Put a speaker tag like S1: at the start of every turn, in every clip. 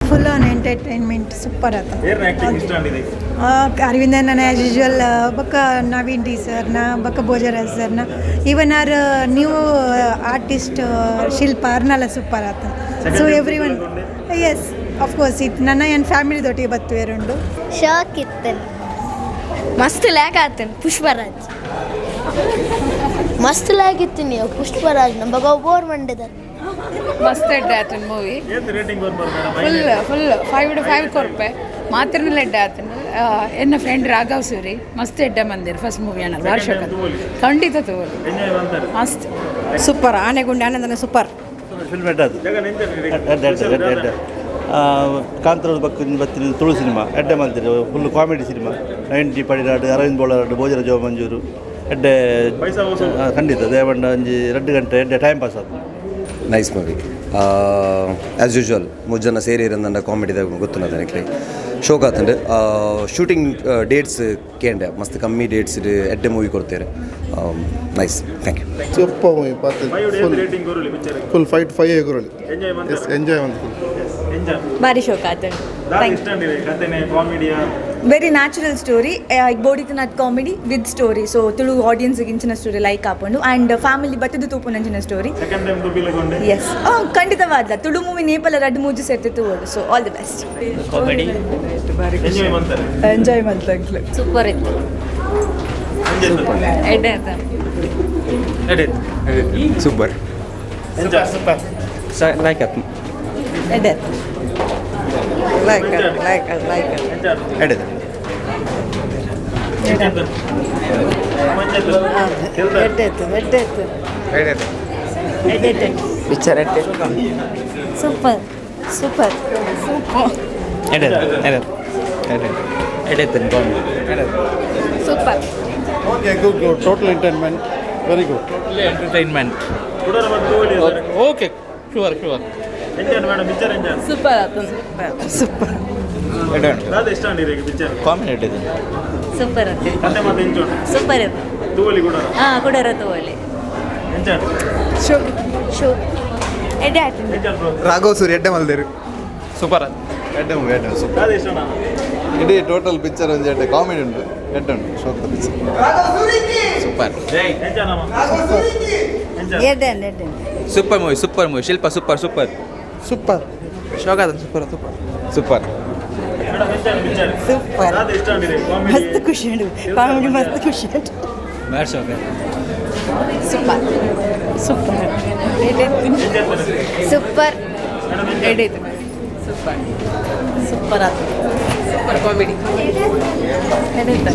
S1: Full on entertainment super ಆತ. ಅರವಿಂದನ as usual ಬಕ್ಕ Naveen D ಸರ್ನ ಬಕ್ಕ ಭೋಜರಾಜ್ ಸರ್ನ even are new artist Shilpa ಅರ್ನಲ್ಲ ಸೂಪರ್ ಆತ. So everyone yes of course ಇದು ನನ್ನ ಏನು ಫ್ಯಾಮಿಲಿದೊಟ್ಟಿಗೆ ಬತ್ತು ಎರಡು
S2: ಶಾಕ್ ಇತ್ತನ್ ಮಸ್ತ್ ಲ್ಯಾಕ್ ಆತನ್ ಪುಷ್ಪರಾಜ್ ಮಸ್ತ್ ಲ್ಯಾಕ್ ಇತ್ತೀನಿ ಪುಷ್ಪರಾಜ್ ನಮ್ಮ ಬೋರ್ ಮಂಡ್ಯದ
S3: ಮಸ್ತ್ ಎಡ್ಡೆ ಆತನ ಮೂವಿ ಫುಲ್ 5/5 ಕೊರ್ಪೆ ಮಾತ್ರನೇ ಎಡ್ಡೆ ಆತನ ಎನ್ನ ಫ್ರೆಂಡ್ ರಾಘವ್ ಸೂರಿ ಮಸ್ತ್ ಎಡ್ಡೆ ಮಂದಿರ್ ಫಸ್ಟ್ ಮೂವಿ ಅಣ್ಣ ವಾರ್ಷಕ ಖಂಡಿತ ತಗೋದು ಮಸ್ತ್
S1: ಸೂಪರ್ ಆನೆಗುಂಡಿ ಆನಂದನ ಸೂಪರ್
S4: ಫಿಲ್ಮ್ ಕಾಂತರ ಬತ್ತಿನ ತುಳು ಸಿನಿಮಾ ಎಡ್ಡೆ ಮಂದಿರ ಫುಲ್ ಕಾಮಿಡಿ ಸಿನಿಮಾ 90 ಪಡಿರಾಡು ಅರವಿಂದ್ ಬೋಲಾರ್ಡು ಭೋಜರಾಜ ಮಂಜೂರು ಎಡ್ಡೆ ಖಂಡಿತ ದೇವಂಡ ಒಂಜಿ 2 ಗಂಟೆ ಎಡ್ಡೆ ಟೈಮ್ ಪಾಸ್ ಆಯ್ತು.
S5: ನೈಸ್ ಮೂವಿ ಆ್ಯಸ್ ಯೂಶ್ವಲ್ ಮುಜ್ಜನ ಸೇರಿರಂದ ಕಾಮಿಡಿದಾಗ ಗೊತ್ತು ನನಗೆ ಶೋಕ್ ಆತಂಡು ಶೂಟಿಂಗ್ ಡೇಟ್ಸ್ ಕೇಂಡೆ ಮಸ್ತ್ ಕಮ್ಮಿ ಡೇಟ್ಸ್ ಎಡ್ಡೆ ಮೂವಿ ಕೊಡ್ತೇವೆ nice thank you.
S6: Super movie full fight 5 ಎಗುರಳಿ ಎಂಜಾಯ್ ಒಂದು
S7: ಭಾರಿ ಶೋಕ ಆತಂಡು ವೆರಿ ನ್ಯಾಚುರಲ್ ಸ್ಟೋರಿ ಈಗ ಬೋಡಿತನದ comedy with story so Tulu ಆಡಿಯನ್ಸ್ಗೆ ಇಂಚಿನ ಸ್ಟೋರಿ ಲೈಕ್ ಆಪಂಡು ಆ್ಯಂಡ್ ಫ್ಯಾಮಿಲಿ ಬತ್ತದು ತೂಪುನಂಚಿನ ಸ್ಟೋರಿ ಎಸ್ ಖಂಡಿತವಾದ ತುಳು ಮೂವಿ ನೇಪಾಳ 2-3 ಸೇರ್ತಿತ್ತು ಓಡು so all the best.
S1: Enjoy ಮಾಡ್ತಾಗ್ಲಿ
S7: ಸೂಪರ್ ಇತ್ತು ಎಡ್ಡೆ ಆತ
S5: ಸೂಪರ್ ಲೈಕ್ ಆಯ್ತು
S1: ಎಡ್ಡೆ ಲೈಕ್
S5: ಎಡೆ ಪಿಕ್ಚರ್ ಎಡ್ಡೆ
S7: super super super
S6: okay good total entertainment very good
S4: okay sure
S3: super ಆತ
S1: ಸೂಪರ್
S4: ಕಾಮಿಡಿ ಎಡ್ಡೆ
S7: ಸೂಪರ್ ಸೂಪರ್ ಹಾಂ ಕೊಡರ ತೋಲಿ ಶೋ ಎಡ್ಡೆ ಆಯ್ತು
S6: ರಾಘವ್ ಸೂರಿ ಎಡ್ಡೆ ಮಲ್ದೇರು
S4: ಸೂಪರ್
S6: ಎಡ್ಡೆ ಮೂವಿ ಎಡ್ಡೆ ಸೂಪರ್ ಇಡೀ ಟೋಟಲ್ ಪಿಕ್ಚರ್ ಒಂದು ಎಡ್ಡೆ ಕಾಮಿಡಿ ಉಂಟು ಎಡ್ಡೆ ಉಂಟು ಶೋಕ್ ಪಿಕ್ಚರ್
S4: ಸೂಪರ್
S1: ಎಡ್ಡೆ
S4: ಸೂಪರ್ ಮೂವಿ ಶಿಲ್ಪ ಸೂಪರ್
S6: ಸೂಪರ್
S4: ಶೋಕ್ ಆದ ಸೂಪರ್
S1: ಸೂಪರ್ ಮಸ್ತ್ ಖುಷಿ ಉಂಟು ಕಾಮಿಡಿ ಮಸ್ತ್ ಖುಷಿ ಉಂಟು
S4: ಬ್ಯಾಡ್ ಶೋಕ್
S1: ಸೂಪರ್ ಸೂಪರ್
S7: ಸೂಪರ್
S3: ಎಡೈತೆ ಸೂಪರ್
S1: ಸೂಪರ್ ಆತ
S3: super comedy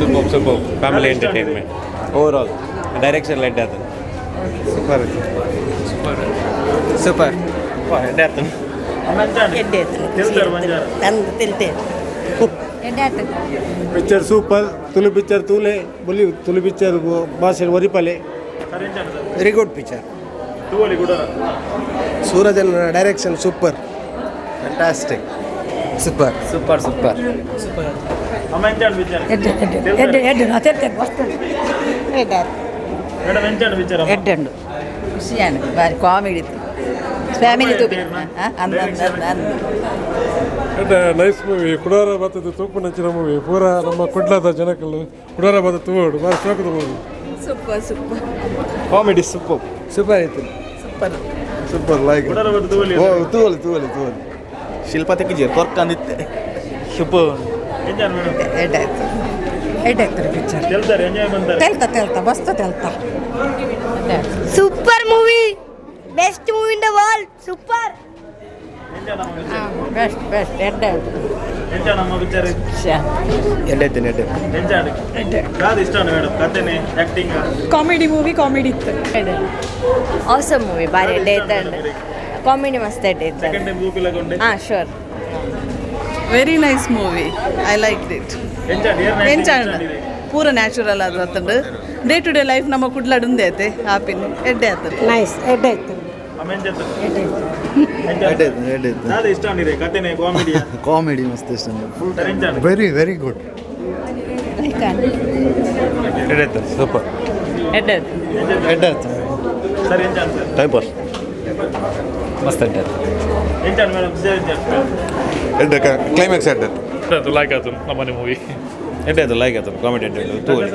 S4: super family entertainment overall direction ಲೈಟ್ ಆತ
S6: ಸೂಪರ್
S4: ಸೂಪರ್ ಎಡ್ಡೆ ಆತ
S1: ಎಡ್ಡೆ ನಂದು ತಿಳ್ತೇನೆ
S7: ಎಡ್ಡೆ ಆತ
S6: ಪಿಕ್ಚರ್ ಸೂಪರ್ ತುಳು ಪಿಕ್ಚರ್ ತೂಲೆ ಬೊಲಿ ತುಳು ಪಿಕ್ಚರ್ ಭಾಷೆ ಒರಿಪಲೆ ವೆರಿ ಗುಡ್ ಪಿಕ್ಚರ್ ಸೂರಜನ್ ಡೈರೆಕ್ಷನ್ ಸೂಪರ್ ಫ್ಯಾಂಟಾಸ್ಟಿಕ್
S5: ಸೂಪರ್
S1: ಎಡ್ಡೆ ಉಂಡು ಖುಷಿಯಾನು ಬಾರಿ ಕಾಮಿಡಿ ಫ್ಯಾಮಿಲಿ ತೂಪಿ
S8: ನೈಸ್ ಮೂವಿ ಕುಡಾರ ಬತ್ತದ ತೂಪು ನಂಚಿನ ಮೂವಿ ಪೂರ ನಮ್ಮ ಕುಡ್ಲದ ಜನಕ್ಕಳು ಕುಡಾರ ಬತ್ತ ತೂವೋಡು ಬಾರಿ ಶೋಕದ ಮೂವಿ
S1: ಸೂಪರ್
S6: ಕಾಮಿಡಿ ಸೂಪರ್
S1: ಇತ್ತು
S6: ಸೂಪರ್ ಲೈಕ್ ತೂವಲಿ
S4: ಶಿಲ್ಪ ತೆಗಿಜಿ ಕೊರ್ಕಂದಿತ್ತೆ ಶುಭ
S1: ಎಡ್ಡೆ ಆಯ್ತು ಪಿಕ್ಚರ್ ತೆಲ್ತಾ ಮಸ್ತ್ ತೆಲ್ತಾ
S2: super movie best movie in the world super
S1: best ಎಡ್ಡೆ
S3: ಕಾಮಿಡಿ ಮೂವಿ ಕಾಮಿಡಿ ಇತ್ತು
S7: ಆಸಮ್ ಮೂವಿ ಭಾರಿ ಎಡ್ಡೆ ಇತ್ತು ಕಾಮಿಡಿ ಮಸ್ತ್ ಎಡ್ಡೆ ಇತ್ತು ಹಾಂ sure
S3: very nice movie I like it ಎಂಚಾಂಡ್ ಪೂರ ನ್ಯಾಚುರಲ್ ಆತಂಡು ಡೇ ಟು ಡೇ ಲೈಫ್ ನಮ್ಮ ಕುಡ್ಲಾಡುಂದೇ ಐತೆ ಹಾಪಿನ ಎಡ್ಡೆ ಆತಂಡು
S1: ನೈಸ್ ಎಡ್ಡೆ ಆಯ್ತು
S6: ಕಾಮಿಡಿ ಮಸ್ತ್ ಇಷ್ಟ ವೆರಿ ವೆರಿ ಗುಡ್
S4: ಸೂಪರ್
S3: ಎಡ್ಡೆ
S4: ಟೈಮ್ ಪಾಸ್ ಮಸ್ತ್
S9: ಎಂಚಾನ್ ಮೇಡಮ್ ಎಡ್ಡೆ ಕ್ಲೈಮ್ಯಾಕ್ಸ್ ಎಡ್ಡೆ
S10: ಲೈಕ್ ಆಯ್ತು ನಮ್ಮನೆ ಮೂವಿ
S11: ಎಡ್ಡೆ ಆಯ್ತು ಲೈಕ್ ಆಯ್ತು ಕಾಮಿಡಿ ಎಡ್ಡೆ ತೋಲಿ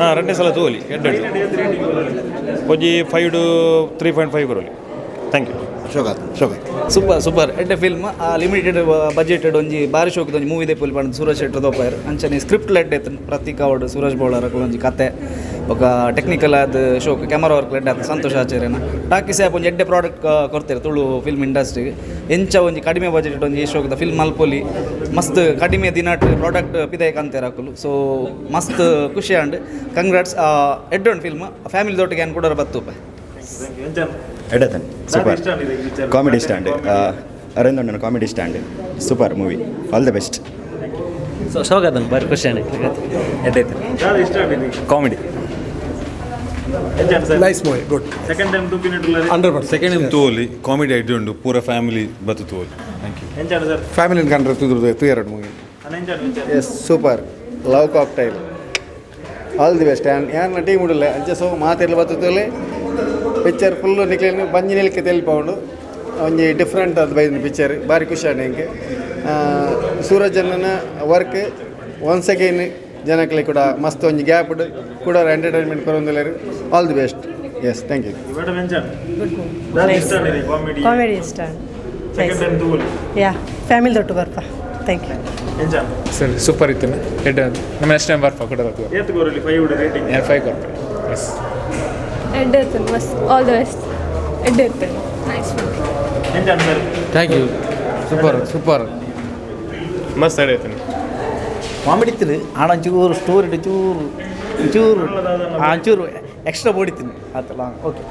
S11: ಹಾಂ 2 ಸಲ ತೋಲಿ ಎಡ್ಡೆ ಒಂಜಿ 5 to 3.5 ಕೊರಲಿ ಥ್ಯಾಂಕ್ ಯು
S12: ಸೂಪರ್ ಎಡ್ಡೆ ಫಿಲ್ಮ್ ಲಿಮಿಟೆಡ್ ಬಜೆಟೆಡ್ ಒಂಜಿ ಬಾರಿ ಶೋಕದ ಒಂಜಿ ಮೂವಿ ದೆಪ್ಪುಲಿ ಪಂಡ ಸೂರಜ್ ಶೆಟ್ಟರ್ ದೋಪಾಯರ್ ಅಂಚನೆ ಸ್ಕ್ರಿಪ್ಟ್ ಲೆಡ್ ಎತ್ತನ್ ಪ್ರತೀಕ್ ಅವಡ್ ಸೂರಜ್ ಬೋಳರ್ ಒಂಜಿ ಕತೆ ఒక ಟೆಕ್ನಿಕಲ್ ಆದ ಶೋಕ್ ಕ್ಯಾಮರಾ ವರ್ಕ್ ಲೆಡ್ ಆದ ಸಂತೋಷ್ ಆಚಾರ್ಯನ ಟಾಕೀಸ್ ಆ್ಯಪ್ ಒಂಜಿ ಎಡ್ಡೆ ಪ್ರಾಡಕ್ಟ್ ಕೊಡ್ತಾರೆ ತುಳು ಫಿಲ್ಮ್ ಇಂಡಸ್ಟ್ರಿಗೆ ಎಂಚ ಒಂಜಿ ಕಡಿಮೆ ಬಜೆಟ್ ಒಂಜಿ ಶೋಕದ ಫಿಲ್ಮ್ ಮಲ್ಪೊಲಿ ಮಸ್ತ್ ಕಡಿಮೆ ದಿನಟ್ ಪ್ರಾಡಕ್ಟ್ ಪಿದಾಯಕ ಅಂತಾರೆ ಹಾಕಲು ಸೊ ಮಸ್ತ್ ಖುಷಿ ಆಂಡ್ ಕಂಗ್ರಾಟ್ಸ್ ಎಡ್ಡೊಂದು ಫಿಲ್ಮ್ ಫ್ಯಾಮಿಲಿ ದೊಟ್ಟಿಗೆ ಏನು ಕೂಡ ಬತ್ತು
S13: ಎಡತನ್ super comedy stand Arvind comedy stand super movie all the best
S12: so ಶೋಕದನ್ ಬಾರಿ ಖುಷಿ ಆಂಡ್ ಎಡ್ಡೈತೆ
S11: comedy
S8: nice movie good
S10: second time ತೂಪಿನಿಟ್ಟುಲ್ಲ
S8: 100%.
S9: ಸೆಕೆಂಡ್ ಟೈಮ್ ತೋಲಿ ಕಾಮಿಡಿ ಐಡಿ ಉಂಡು ಪೂರ ಫ್ಯಾಮಿಲಿ ಬತ್ತು ತೋಲಿ ಥ್ಯಾಂಕ್ ಯು
S10: ಎಂಚಾಡು ಸರ್
S6: ಫ್ಯಾಮಿಲಿನ ಕಂಡ್ರೆ ತುದು ಎರಡು movie yes super love cocktail all the best ಯಾರನ್ನ ಟೀಮ್ ಉಡಲ್ಲ ಅಂಚೆ ಸೊ ಮಾತೆಲ್ಲ ಬರ್ತದೆ ಪಿಕ್ಚರ್ ಫುಲ್ಲು ನಿಕ್ಲೇನು ಬಂಜಿ ನಿಲ್ಕೆ ತೆಲಿಪೌಂಡು ಒಂಜಿ ಡಿಫ್ರೆಂಟ್ ಅದು ಬೈದಿನ ಪಿಕ್ಚರ್ ಭಾರಿ ಖುಷಿ ಆಂಡ್ ಹೆಂಗೆ ಸೂರಜ್ ಅಣ್ಣನ ವರ್ಕ್ ಒನ್ಸ್ ಅಗೈನ್ ಜನಕ್ಕೆ ಕೂಡ ಮಸ್ತ್ ಒಂಜಿ ಗ್ಯಾಪ್ ಕೂಡ ಎಂಟರ್ಟೈನ್ಮೆಂಟ್ ಕೊರೊಂದಿಲ್ಲರು all the best yes thank you
S1: comedy ಇಷ್ಟ ಯಾ ಫ್ಯಾಮಿಲಿ ದೊಡ್ಡ ಬರ್ಪ ಥ್ಯಾಂಕ್ ಯು
S10: ಸರ್ ಸೂಪರ್ ಇತ್ತು ಎಡ್ ನಮ್ಮ ನೆಕ್ಸ್ಟ್ ಟೈಮ್ ಬರ್ಪ ಕೂಡ ರೇಟಿಂಗ್ 5 ಕೊಡ್ತಾರೆ ಎಸ್
S7: ಎಡ್ಡೆ ಇರ್ತದೆ ಮಸ್ತ್ ಆಲ್ ದ ಬೆಸ್ಟ್ ಎಡ್ಡೆ ಇರ್ತದೆ
S10: ಥ್ಯಾಂಕ್ ಯು ಸೂಪರ್ ಮಸ್ತ್ ಆಡೈತೆ
S12: ಕಾಮಿಡಿ ಇತ್ತು ಆಡ ಒಂಚೂರು ಸ್ಟೋರಿ ಚೂರು ಚೂರು ಒಂಚೂರು ಎಕ್ಸ್ಟ್ರಾ ಬೋಡಿತೀನಿ ಆತಲ್ಲ ಓಕೆ